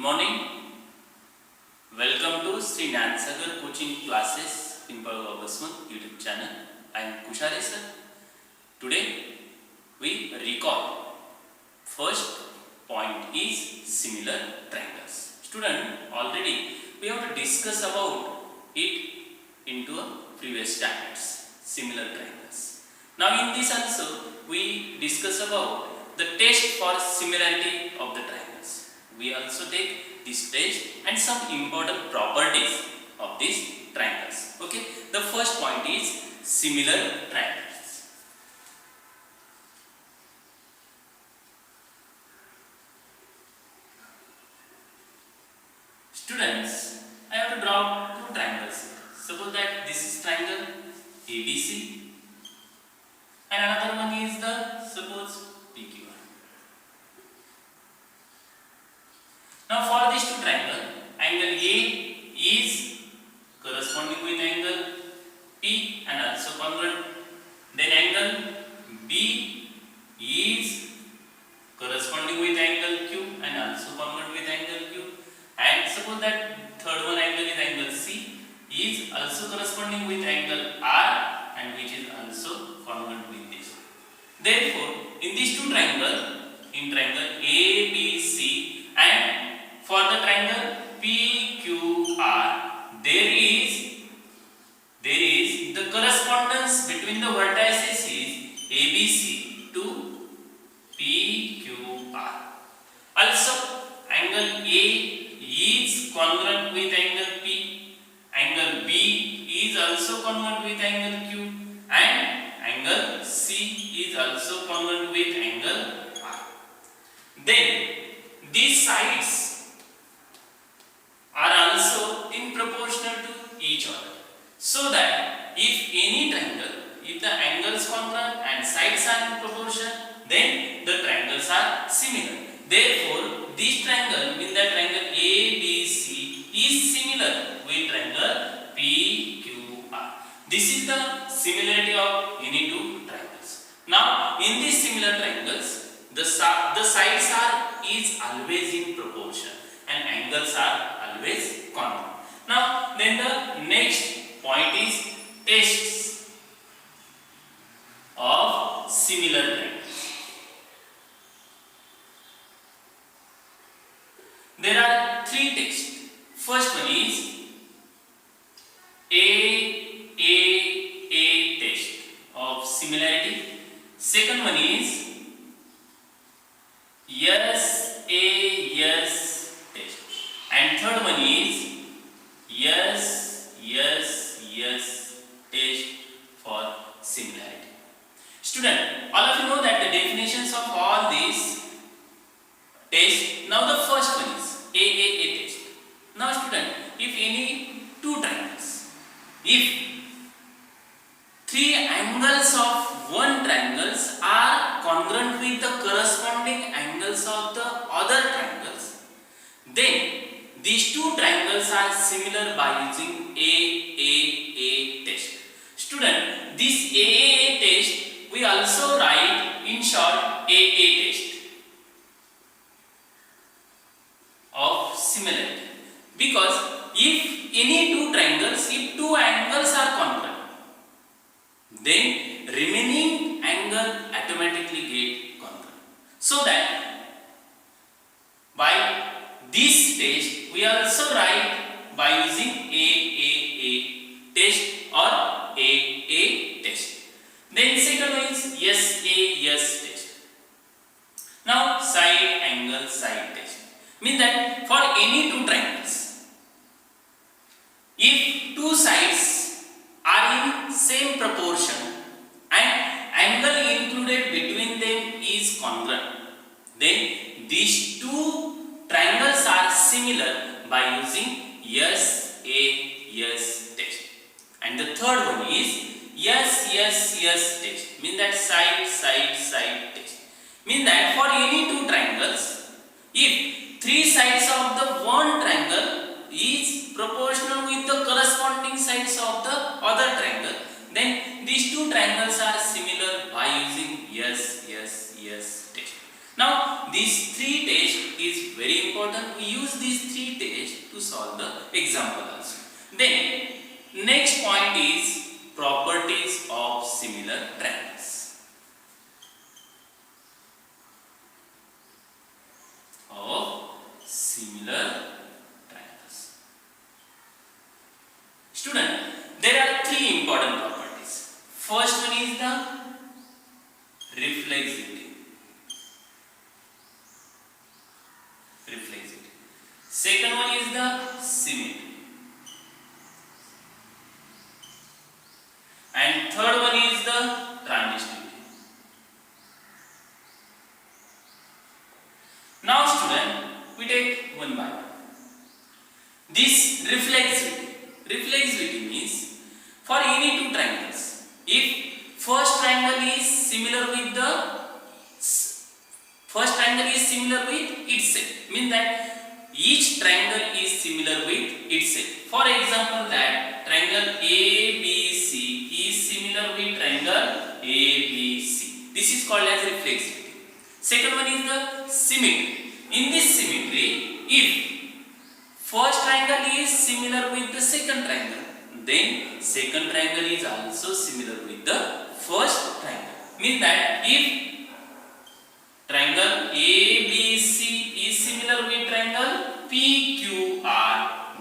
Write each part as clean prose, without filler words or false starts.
morning. Welcome to Sri Nansagar Coaching Classes Pimpal Basman YouTube channel. I am Kushari sir. Today we recall. First point is similar triangles. Student, already we have to discuss about it into a previous standards. Similar triangles. Now in this also we discuss about the test for similarity of the triangles. We also take this test and some important properties of these triangles. Okay. The first point is similar triangles. Students, I have to draw two triangles. Suppose that this is triangle ABC and another one is the suppose PQR. Now for these two triangles, angle A is corresponding with angle P and also congruent. Then angle B is corresponding with angle Q and also congruent with angle Q. And suppose that third one angle is angle C is also corresponding with angle R and which is also congruent with this. Therefore, in these two triangles, in triangle ABC and for the triangle PQR, there is the correspondence between the vertices is ABC to PQR. Also, angle A is congruent with angle P, angle B is also congruent with angle Q, and angle C is also congruent with angle R. Then these sides are also in proportional to each other, so that if any triangle, if the angles congruent and sides are in proportion, then the triangles are similar. Therefore, this triangle means that triangle ABC is similar with triangle PQR. This is the similarity of any two triangles. Now, in these similar triangles, the sides is always in proportion and angles are always congruent. Now, then the next point is tests of similar triangles. There are three tests. First one is A test of similarity. Second one is yes test. And third one is yes test for similarity. Student, all of you know that the definitions of all these tests. Now the first one is A test. Now student, if any two triangles, if three angles of one triangles are congruent with the corresponding angles of the other triangles, then these two triangles are similar by using A test. Student, this A test we also write in short A test of similarity, because if any two triangles, if two angles are congruent, then remaining angle automatically get congruent. So that by this test we also write by using A test or A test. Then second one is yes test. Now side angle side test means that for any two triangles, if two sides are in same proportion and angle included between them is congruent, then these two triangles are similar by using yes test. And the third one is yes test, means that side test, means that for any two triangles, if three sides of the one triangle is proportional with the corresponding sides of the other triangle, then these two triangles are similar by using yes test. Now these three tests is very important. We use these First one is the reflexivity. Second one is the symmetry. And third one is the transitivity. Now student, we take one by one. This reflexivity means for any two triangles, if first triangle is similar with itself, means that each triangle is similar with itself. For example, that triangle ABC is similar with triangle ABC. This is called as reflexivity. Second one is the symmetry. In this symmetry, if first triangle is similar with the second triangle, then second triangle is also similar with the first triangle. Means that if triangle ABC is similar with triangle PQR,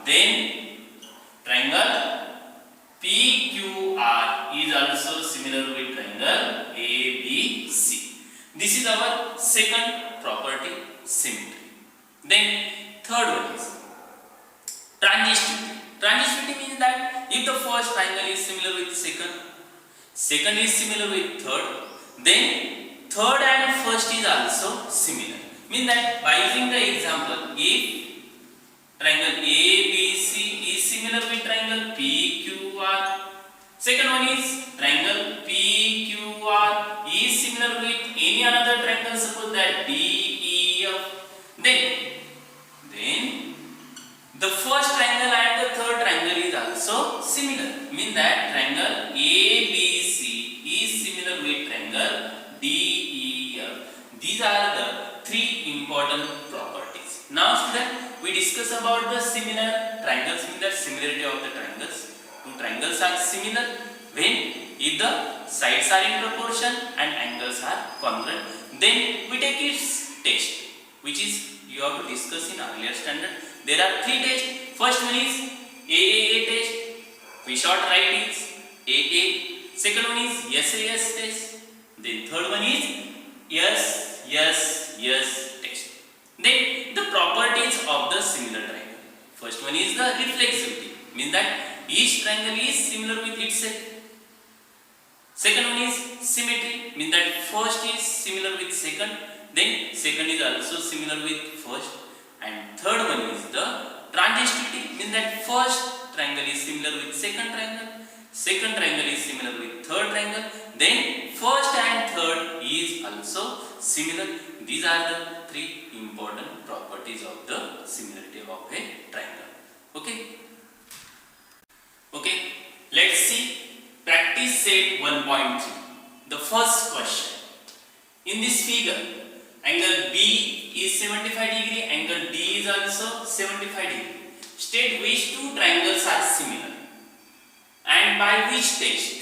then triangle PQR is also similar with triangle ABC. This is our second property, symmetry. Then third one is transitivity. Transitivity means that if the first triangle is similar with second is similar with third, then third and first is also similar. Means that by using the example, if triangle ABC is similar with triangle PQR, second one is triangle PQR is similar with any another triangle, suppose that DEF, then the first triangle and the third triangle is also similar. Means that triangle ABC is similar with triangle DEF. These are the three important properties. Now student, we discuss about the similar triangles, means that similarity of the triangles. Two triangles are similar when if the sides are in proportion and angles are congruent. Then we take its test, which is you have to discuss in earlier standard. There are three tests. First one is AAA test. We short write is AA. Second one is SAS test. Then third one is yes test. Then the properties of the similar triangle. First one is the reflexivity, means that each triangle is similar with itself. Second one is symmetry, means that first is similar with second, then second is also similar with first. And third one is the transitivity, means that first triangle is similar with second triangle is similar with third triangle, then first and third is also similar. These are the three important properties of the similarity of a triangle. Okay, let's see practice set 1.3. The first question. In this figure, angle B is 75 degree, angle D is also 75 degree. State which two triangles are similar and by which test.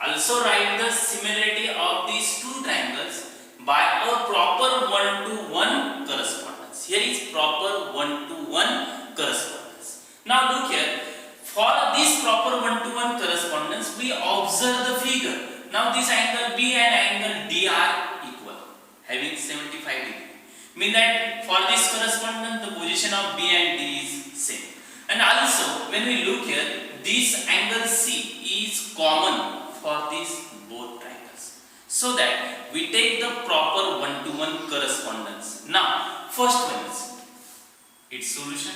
Also write the similarity of these two triangles by a proper 1-to-1 correspondence. Here is proper 1-to-1 correspondence. Now look here, for this proper 1-to-1 correspondence, we observe the figure. Now this angle B and angle D are equal, having 75 degree. Mean that for this correspondence, the position of B and D is same. And also, when we look here, this angle C is common for these both triangles. So that we take the proper 1-to-1 correspondence. Now, first one is its solution.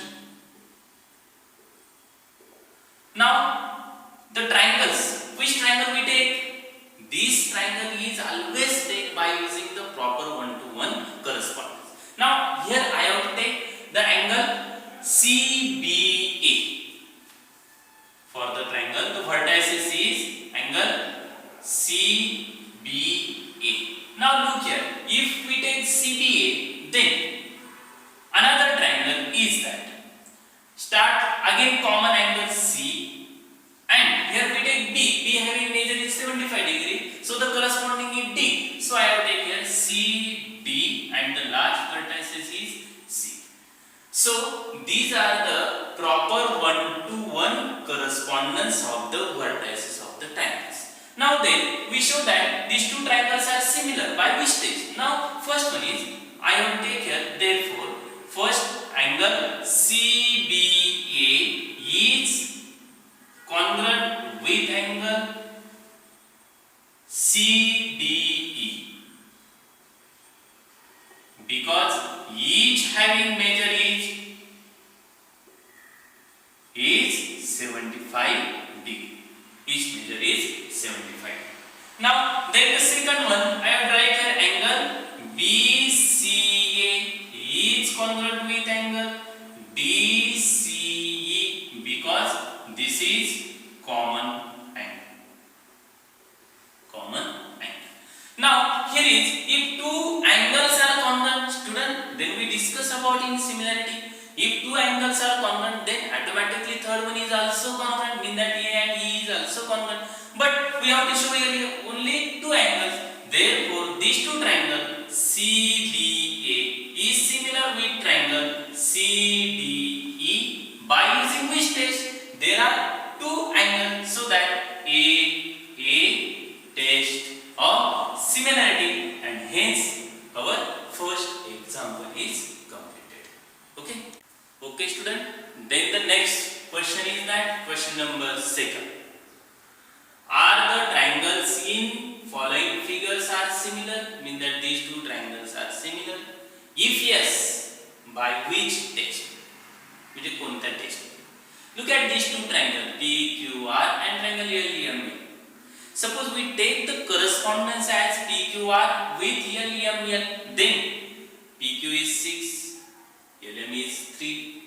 Now, the triangles, which triangle we take? This triangle is always taken by using the proper 1-to-1 correspondence. Now, here I have to take the angle CBA. For the triangle, the vertices is angle CBA. Now look here, if we take CBA, then another triangle is that. Start again common angle C, and here we take B having measure is 75 degree, so the corresponding is D. So I have to take here CD and the last vertices is C. So these are the proper 1-to-1 correspondence of the vertices of the triangles. Now then we show that these two triangles are similar. By which stage? Now first one is, I have take here, therefore first angle CBA is congruent with angle CDE because each having measure is 75 degree. Each measure is 75. Now then the second one, I have write here angle BCA is congruent with angle DCE because this is common angle. Common angle. Now here is, if two angles are congruent, student, then we discuss about in similarity. If two angles are congruent, then automatically third one is also congruent, mean that A and E is also congruent. But we have to show here only two angles. Therefore, these two triangles CBA is similar with triangle CDE by using which test? There are two angles, so that A test of similarity, and hence our first example is completed. Okay. Okay student, then the next question is that question number 2. Are the triangles in following figures are similar? Mean that these two triangles are similar. If yes, by which test? Which is कोणत्या test? Look at these two triangles PQR and triangle LMN. Suppose we take the correspondence as PQR with LMN, then PQ is 6, LM is 3,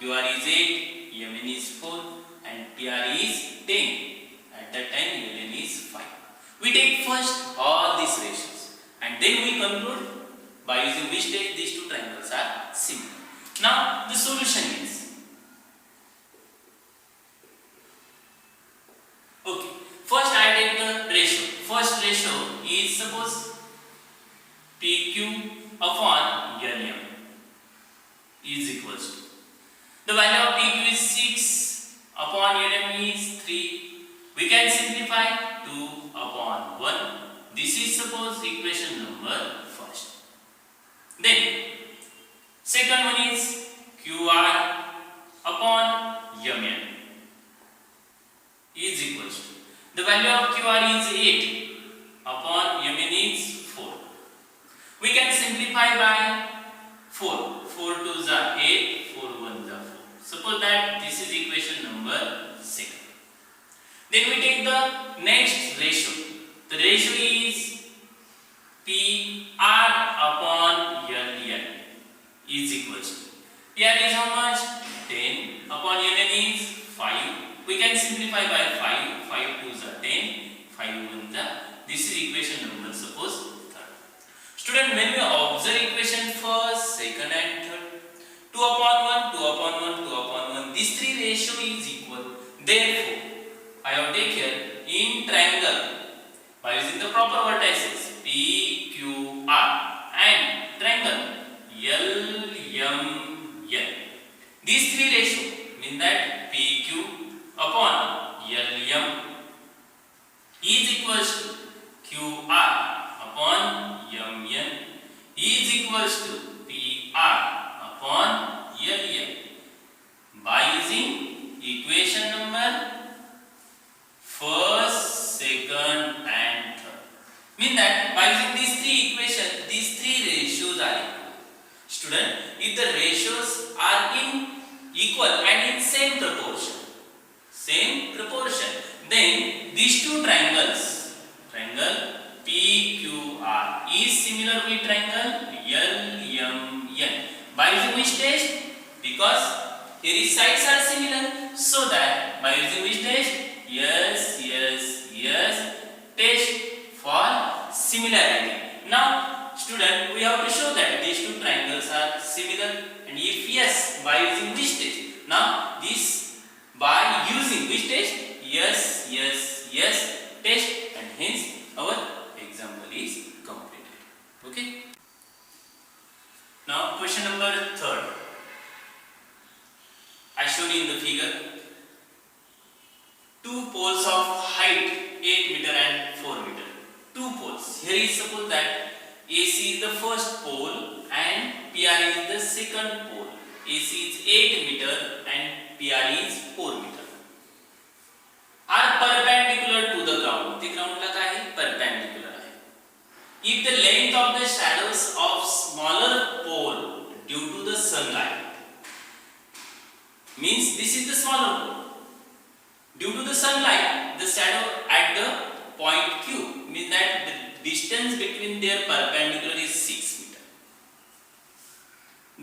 QR is 8, MN is 4 and PR is 10. At that time LN is 5. We take first all these ratios and then we conclude by using which test these two triangles are similar. Now the solution is, okay, first I take the ratio. First ratio is, suppose PQ upon LM is equals to, the value of PQ is 6 upon LM is 3. We can simplify 2 upon 1. This is suppose equation number first. Then second one is QR upon MN is equals to, the value of QR is 8 upon MN is 4. We can simplify by 4. 4 2s are 8, 4 1s are 4. Suppose that this is equation number 2. Then we take the next ratio. The ratio is PR upon LN is equals to, PR is how much? 10 upon LN is 5. We can simplify by 5. 5 2s are 10, 5 1s are. This is equation number suppose 3rd. Student, when we observe equation first, second and third, 2 upon 1, 2 upon 1, 2 upon 1, these three ratio is equal. Therefore, I have taken here in triangle by using the proper vertices PQR and triangle LMN. These three ratio mean that PQ upon LM is equals to QR upon MN is equals to PR upon LM by using equation number first, second and third. Mean that by using these three equations, these three ratios are equal. Student, if the ratios are in equal and in same proportion, then these two triangles, triangle PQR is similar with triangle LMN. By using which test? Because here sides are similar, so that by using which test? Yes, test for similarity. Now student, we have to show that these two triangles are similar, and if yes, by using which test? Now this by using which test? Yes, test, and hence our example is completed. Okay. Now question number 3rd. I showed in the figure two poles of height 8 meter and here is suppose that AC is the first pole and PR is the second pole. AC is 8 meter and PR is 4 meter. Are perpendicular to the ground. The ground ला काय आहे? Perpendicular आहे. If the length of the shadows of smaller pole due to the sunlight means this is the smaller pole. Due to the sunlight, the shadow at the point Q means that the distance between their perpendicular is 6 meter.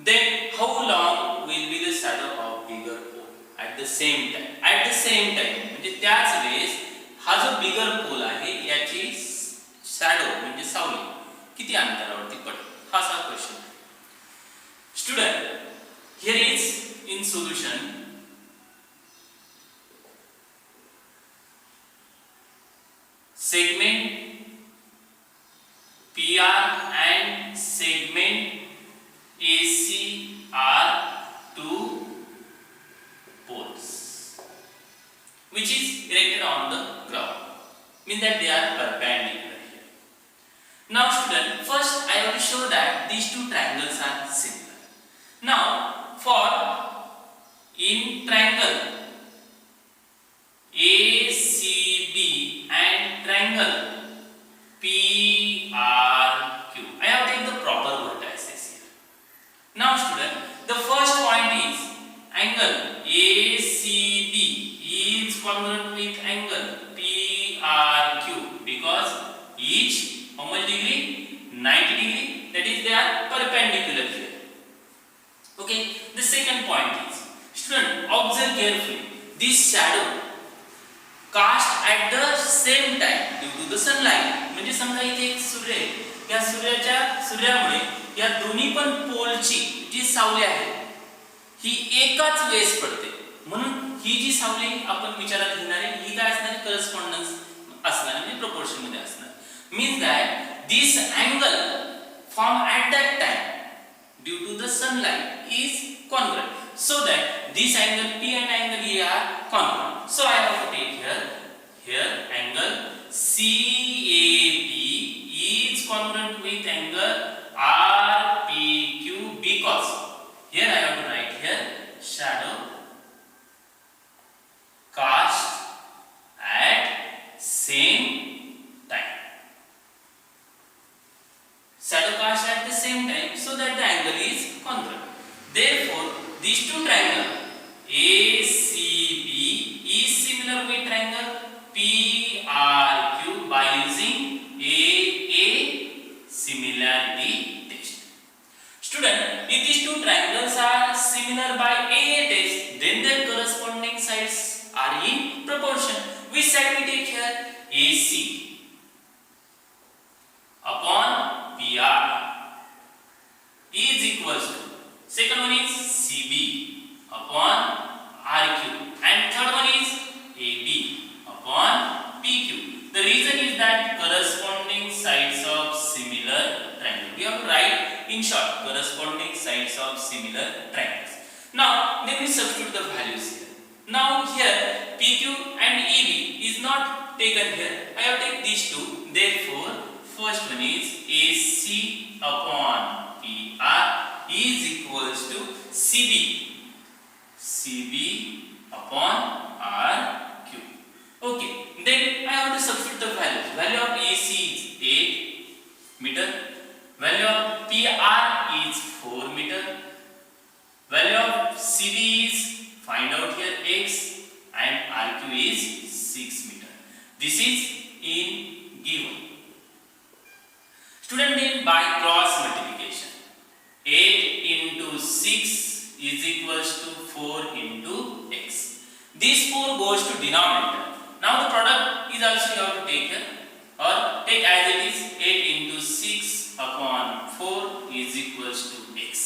Then how long will be the shadow of bigger pole at the same time? At the same time म्हणजे त्याच वेळेस हा जो बिगर पोल आहे याची shadow म्हणजे सावली किती अंतरावरती पडेल हा असा क्वेश्चन आहे. Student here is in solution. Segment PR and segment AC are two poles which is erected on the ground, means that they are perpendicular here. Now student, first I will show that these two triangles are similar. Now for in triangle ACB and triangle PRQ, I have taken the proper vertices here. Now student, the first point is angle ACB is congruent with angle PRQ because each how much degree? 90 degree, that is they are perpendicular here. Okay, the second point is, student observe carefully, this shadow cast at the same time due to the sunlight. म्हणजे समजा इथे एक सूर्य आहे, या सूर्यामुळे या दोन्ही पण पोलची जी सावली आहे ही एकाच वेळेस पडते. म्हणून ही जी सावली आपण विचारात घेणार आहे ही काय असणार? करस्पॉन्डन्स असणार म्हणजे प्रोपोर्शन मध्ये असणार. Means that this angle form at that time due to the sunlight is congruent, so that this angle P and angle E are congruent. So I have to take here angle CAB is congruent with angle RPQ because here I have to write here shadow cast at same time. Shadow cast at the same time so that the angle is congruent. Therefore, these two triangles ACB is similar with triangle PRQ by using AA similarity test. Student, if these two triangles are similar by AA test, then their corresponding sides are in proportion. Which side we take here? AC upon PR is equals to, second one is CB upon RQ and third one is AB upon PQ. The reason is that corresponding sides of similar triangles. We have to write in short corresponding sides of similar triangles. Now let me substitute the values here. Now here PQ and EB is not taken here. I have taken these two. Therefore first one is AC upon PR is equals to CB upon RQ. Okay, then I have to substitute the values. Value of AC is 8 meter, value of PR is 4 meter, value of CB is, find out here, X, and RQ is 6 meter. This is in given. Student, then by cross multiplication 8 into 6 is equals to 4 into x. This 4 goes to denominator. Now the product is also you have to take here, or take as it is 8 into 6 upon 4 is equals to x.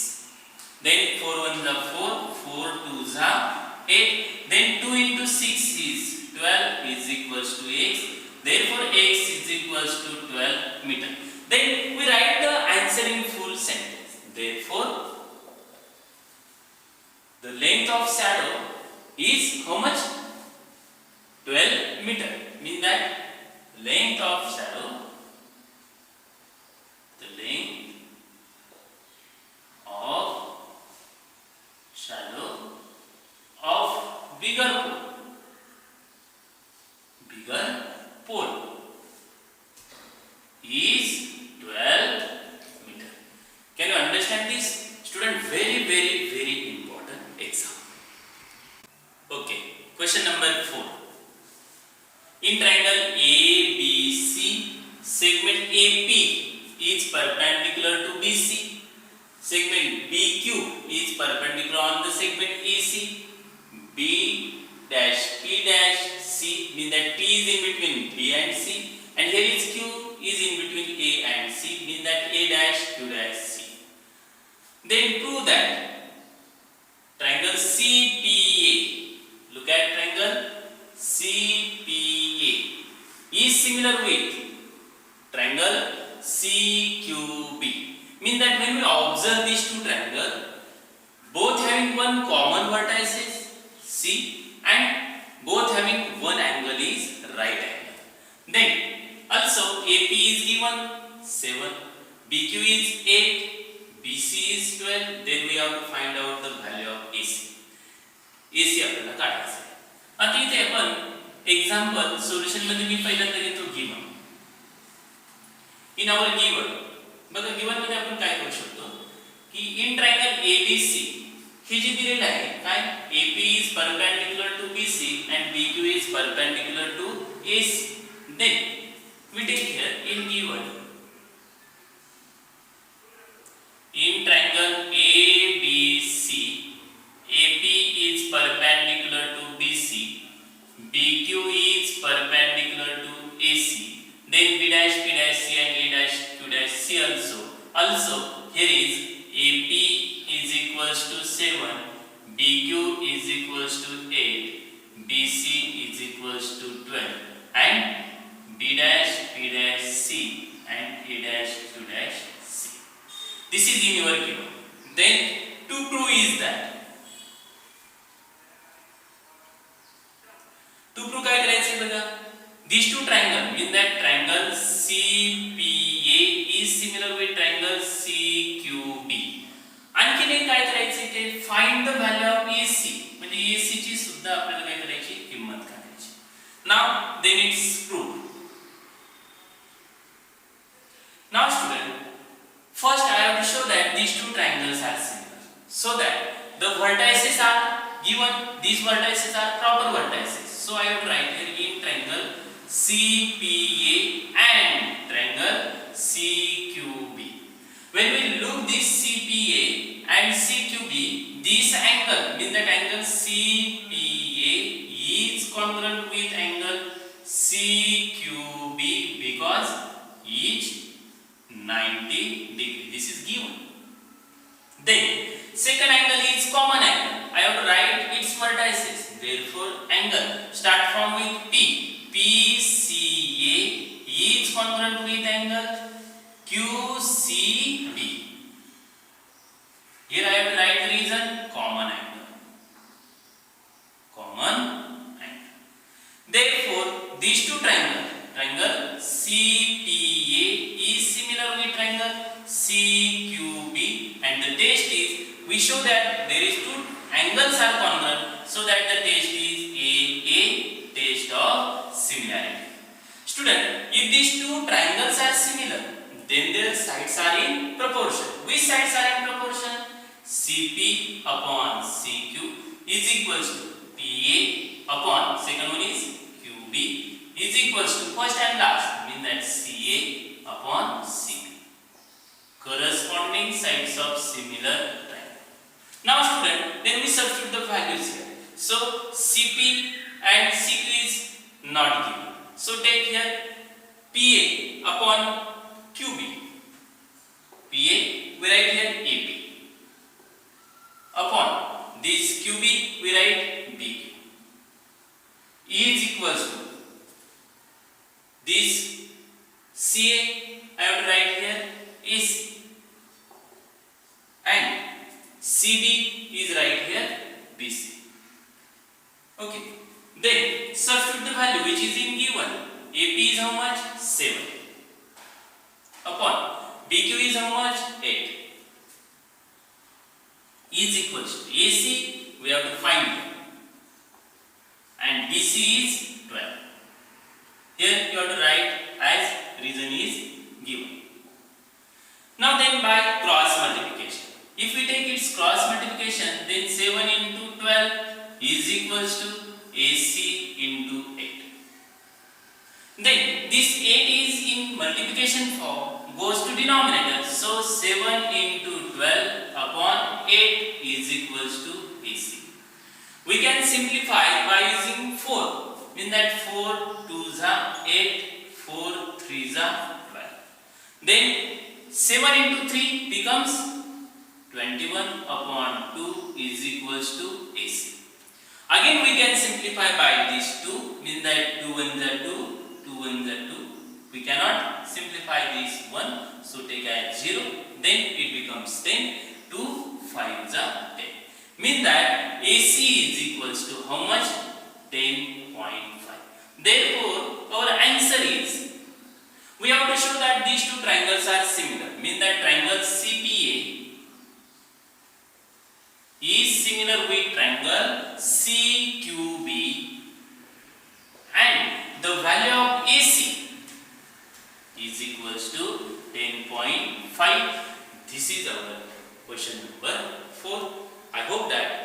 Then 4 1s are 4, 4 2s are 8. Then 2 into 6 is 12 is equals to x. Therefore x is equals to 12 meter. Then we write the answer in full sentence. Therefore the length of shadow is how much? 12 meter. Means that length of shadow here is Q is in between A and C, means that A dash Q dash C. Then prove that triangle CPA, look at triangle CPA is similar with triangle CQB, means that when we observe these two triangles, both having one common vertices C and both having one angle is right angle. Then also AP is given 7, BQ is 8, BC is 12. Then we have to find out the value of AC. AC आपल्याला काढायचं आहे. आता इथे आपण example solution मध्ये मी पहिल्यांदा घेतो given. In our given बघा गिवन मध्ये आपण काय करू शकतो की इन ट्रायंगल ABC हे जे दिलेलं आहे काय AP is perpendicular to BC and BQ is perpendicular to AC. Then we take here in given in triangle ABC, AP is perpendicular to BC, BQ is perpendicular to AC, then B dash P dash C and A dash Q dash C also. Also here is AP is equals to 7, BQ is equals to 8, BC is equals to 12 and B dash P dash C and A dash Q dash C. This is in your given. Then to prove is that to prove काय करायचे बघा these two triangle mean that triangle CPA is similar with triangle CQB. आणखीन एक काय करायचे ते find the value of AC म्हणजे AC ची सुद्धा आपल्याला काय करायची किंमत काढायची. Now then it's proved. Now student, first I have to show that these two triangles are similar, so that the vertices are given, these vertices are proper vertices. So I have to write here in triangle CPA and triangle CQB. When we look this CPA and CQB, this angle means that angle CPA is congruent with angle CQB because each 90 degree. This is given. Then second angle is common angle. I have to write its vertices. Therefore angle start from with P. PCA is congruent with angle QCB. Here I have to write the reason common angle. Common angle. Therefore these two triangles, triangle CPA is similar with triangle CQB, and the test is we show that there is two angles are congruent, so that the test is a test of similarity. Student, if these two triangles are similar, then their sides are in proportion. Which sides are in proportion? CP upon CQ is equals to PA upon second one is QB is equals to first and last, means that CA upon CB. Corresponding sides of similar triangle. Now student, then we substitute the values here. So CP and CQ is not given. So take here PA upon QB. PA we write here AP. Upon this QB we write BQ. Is equals to this CA I have to write here AC. And CB is right here BC. Okay. Then substitute the value which is in given. AP is how much? 7. Upon BQ is how much? 8. Is equals to AC we have to find here. And BC is 12. Here you have to write as reason is given. Now then by cross multiplication. If we take its cross multiplication, then 7 into 12 is equals to AC into 8. Then this 8 is in multiplication form, goes to denominator. So 7 into 12 upon 8 is equals to AC. We can simplify by using 4. Mean that 4 2s are 8, 4 3 3s are 12. Then 7 into 3 becomes 21 upon 2 is equals to AC. Again we can simplify by these 2, means that 2 1s are 2, 2 1s are 2. We cannot simplify this 1, so take as 0. Then it becomes 10, 2 5s are 10. Means that AC is equals to how much? 10.5. Therefore, our answer is, we have to show that these two triangles are similar. Means that triangle CPA is similar with triangle CQB, and the value of AC is equals to 10.5. This is our question number 4. I hope that